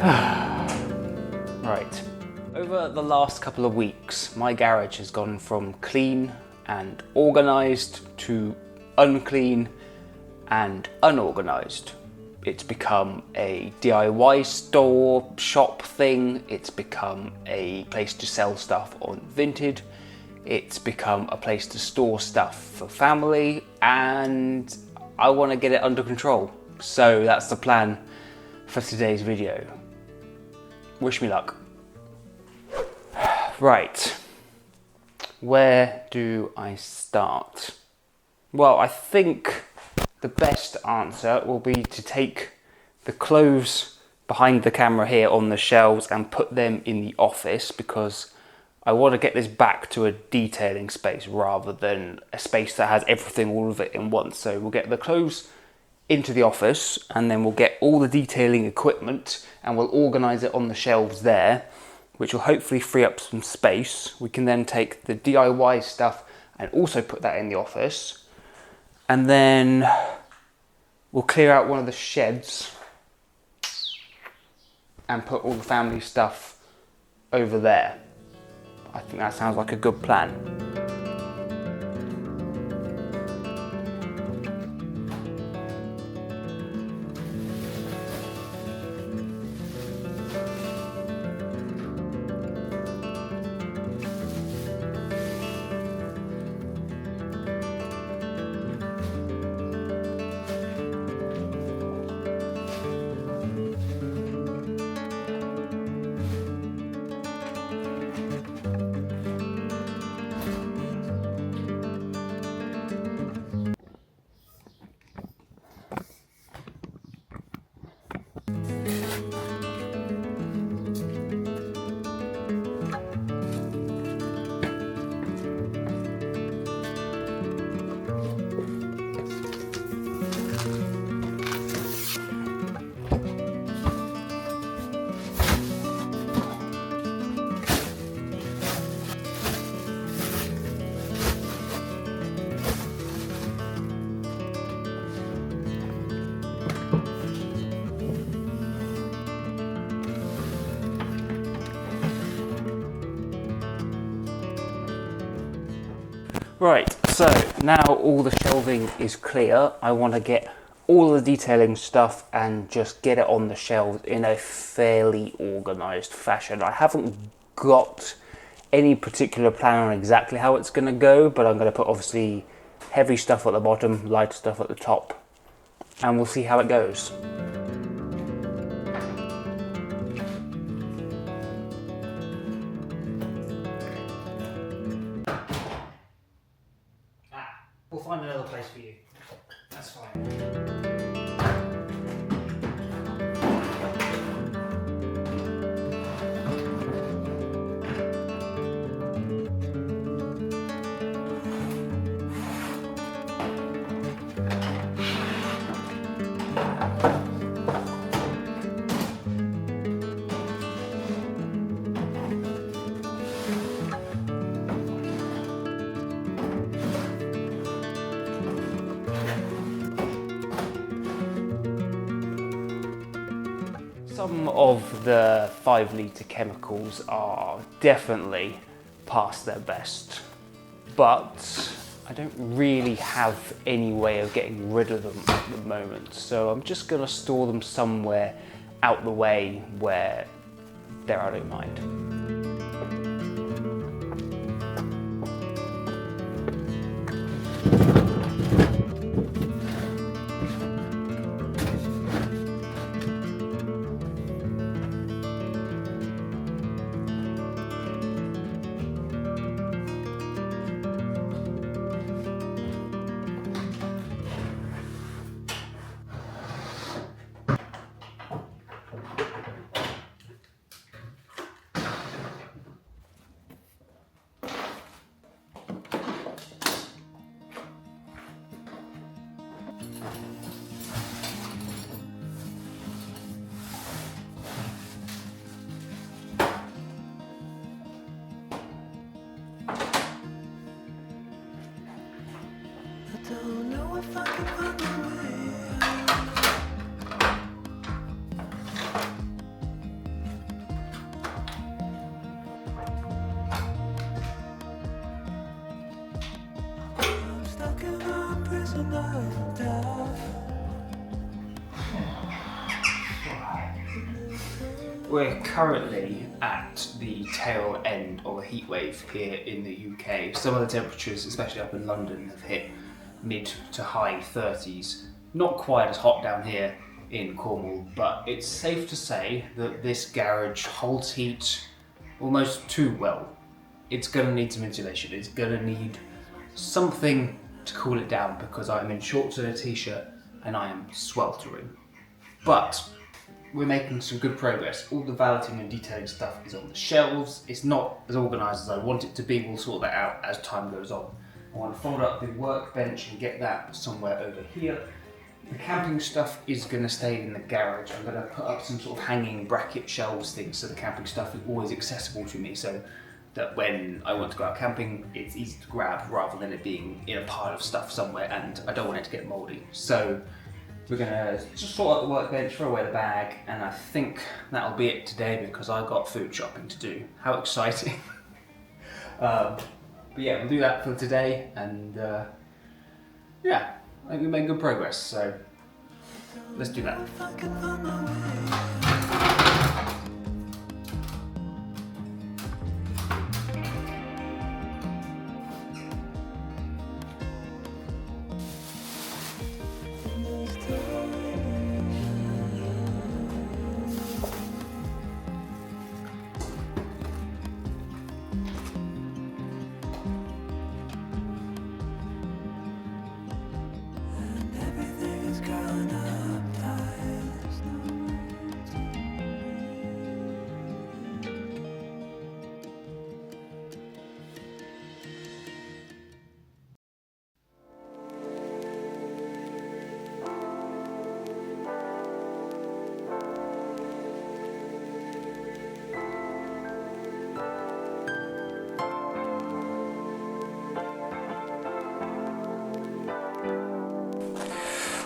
Right. Over the last couple of weeks, my garage has gone from clean and organised to unclean and unorganised. It's become a DIY store, shop thing. It's become a place to sell stuff on Vinted. It's become a place to store stuff for family, and I want to get it under control. So that's the plan for today's video. Wish me luck. Right, where do I start? Well, I think the best answer will be to take the clothes behind the camera here on the shelves and put them in the office, because I want to get this back to a detailing space rather than a space that has everything, all of it in one. So we'll get the clothes into the office, and then we'll get all the detailing equipment and we'll organise it on the shelves there, which will hopefully free up some space. We can then take the DIY stuff and also put that in the office. And then we'll clear out one of the sheds and put all the family stuff over there. I think that sounds like a good plan. Right, so now all the shelving is clear. I want to get all the detailing stuff and just get it on the shelves in a fairly organised fashion. I haven't got any particular plan on exactly how it's going to go, but I'm going to put obviously heavy stuff at the bottom, light stuff at the top, and we'll see how it goes. We'll find another place for you. That's fine. Some of the 5-litre chemicals are definitely past their best, but I don't really have any way of getting rid of them at the moment, so I'm just going to store them somewhere out the way where they're out of mind. We're currently at the tail end of a heat wave here in the UK. Some of the temperatures, especially up in London, have hit mid to high 30s. Not quite as hot down here in Cornwall, but it's safe to say that this garage holds heat almost too well. It's gonna need some insulation. It's gonna need something to cool it down because I'm in shorts and a t-shirt and I am sweltering. But we're making some good progress. All the valeting and detailing stuff is on the shelves. It's not as organised as I want it to be. We'll sort that out as time goes on. I want to fold up the workbench and get that somewhere over here. The camping stuff is going to stay in the garage. I'm going to put up some sort of hanging bracket shelves things so the camping stuff is always accessible to me, so that when I want to go out camping, it's easy to grab rather than it being in a pile of stuff somewhere, and I don't want it to get mouldy. So we're gonna just sort out the workbench, throw away the bag, and I think that'll be it today because I've got food shopping to do. How exciting. But yeah, we'll do that for today, and yeah, I think we made good progress, so let's do that.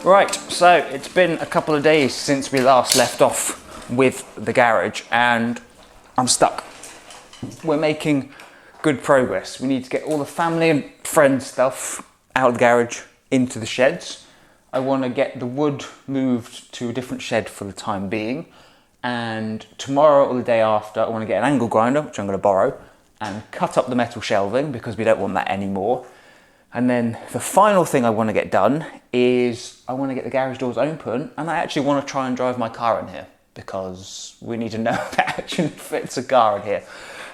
Right, so it's been a couple of days since we last left off with the garage and I'm stuck. We're making good progress. We need to get all the family and friends stuff out of the garage into the sheds. I want to get the wood moved to a different shed for the time being, and tomorrow or the day after I want to get an angle grinder, which I'm going to borrow, and cut up the metal shelving because we don't want that anymore. And then the final thing I want to get done is I want to get the garage doors open, and I actually want to try and drive my car in here because we need to know if it actually fits a car in here.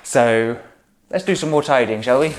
So let's do some more tidying, shall we?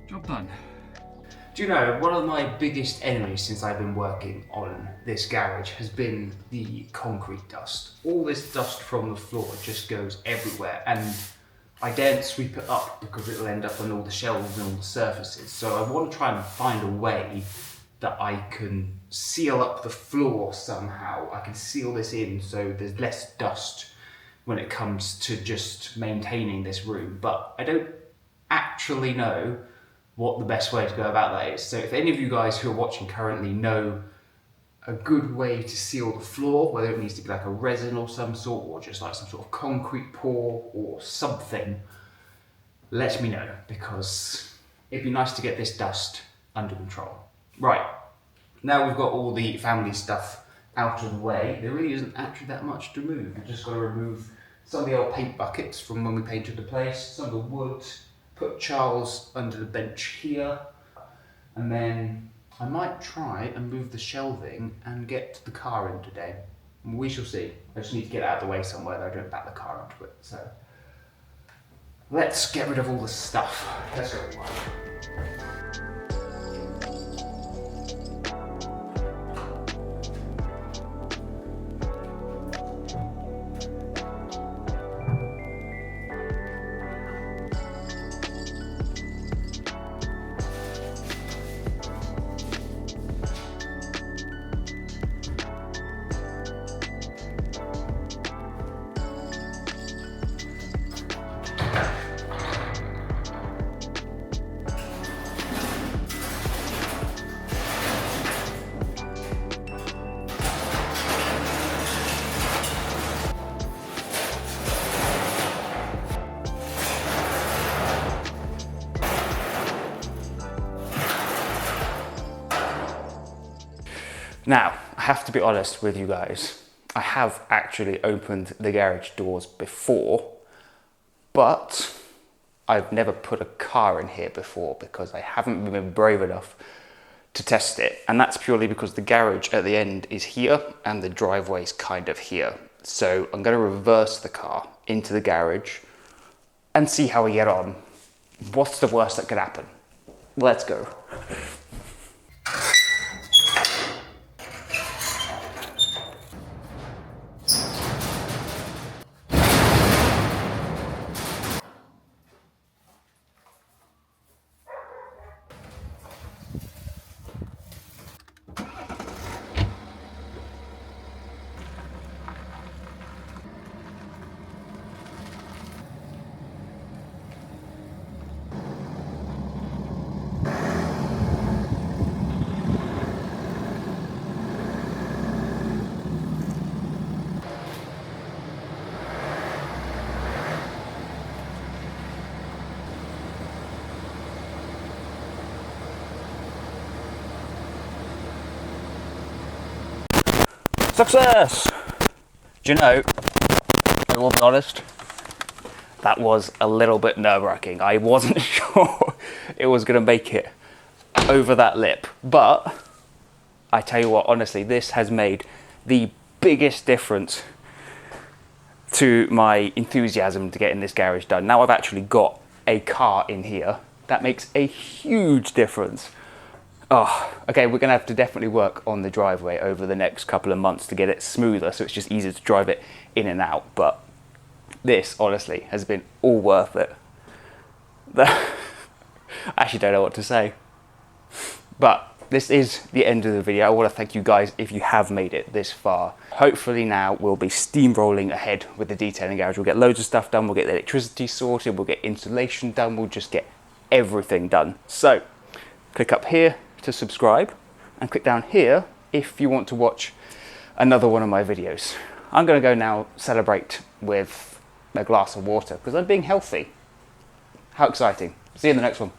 Job done. Do you know, one of my biggest enemies since I've been working on this garage has been the concrete dust. All this dust from the floor just goes everywhere, and I daren't sweep it up because it'll end up on all the shelves and all the surfaces. So I want to try and find a way that I can seal up the floor somehow. I can seal this in so there's less dust when it comes to just maintaining this room, but I don't actually know what the best way to go about that is. So if any of you guys who are watching currently know a good way to seal the floor, whether it needs to be like a resin or some sort, or just like some sort of concrete pour or something, let me know, because it'd be nice to get this dust under control. Right, now we've got all the family stuff out of the way, there really isn't actually that much to move. We've just got to remove some of the old paint buckets from when we painted the place, some of the wood, put Charles under the bench here, and then I might try and move the shelving and get the car in today. We shall see. I just need to get it out of the way somewhere that I don't back the car into it. So let's get rid of all the stuff. Let's go. Now, I have to be honest with you guys. I have actually opened the garage doors before, but I've never put a car in here before because I haven't been brave enough to test it. And that's purely because the garage at the end is here and the driveway is kind of here. So I'm going to reverse the car into the garage and see how we get on. What's the worst that could happen? Let's go. Success! Do you know, I will be honest, that was a little bit nerve-wracking. I wasn't sure it was going to make it over that lip, but I tell you what, honestly, this has made the biggest difference to my enthusiasm to getting this garage done. Now I've actually got a car in here. That makes a huge difference. Oh, okay, we're going to have to definitely work on the driveway over the next couple of months to get it smoother so it's just easier to drive it in and out. But this, honestly, has been all worth it. I actually don't know what to say. But this is the end of the video. I want to thank you guys if you have made it this far. Hopefully now we'll be steamrolling ahead with the detailing garage. We'll get loads of stuff done. We'll get the electricity sorted. We'll get insulation done. We'll just get everything done. So click up here to subscribe and click down here if you want to watch another one of my videos. I'm going to go now celebrate with a glass of water because I'm being healthy. How exciting. See you in the next one.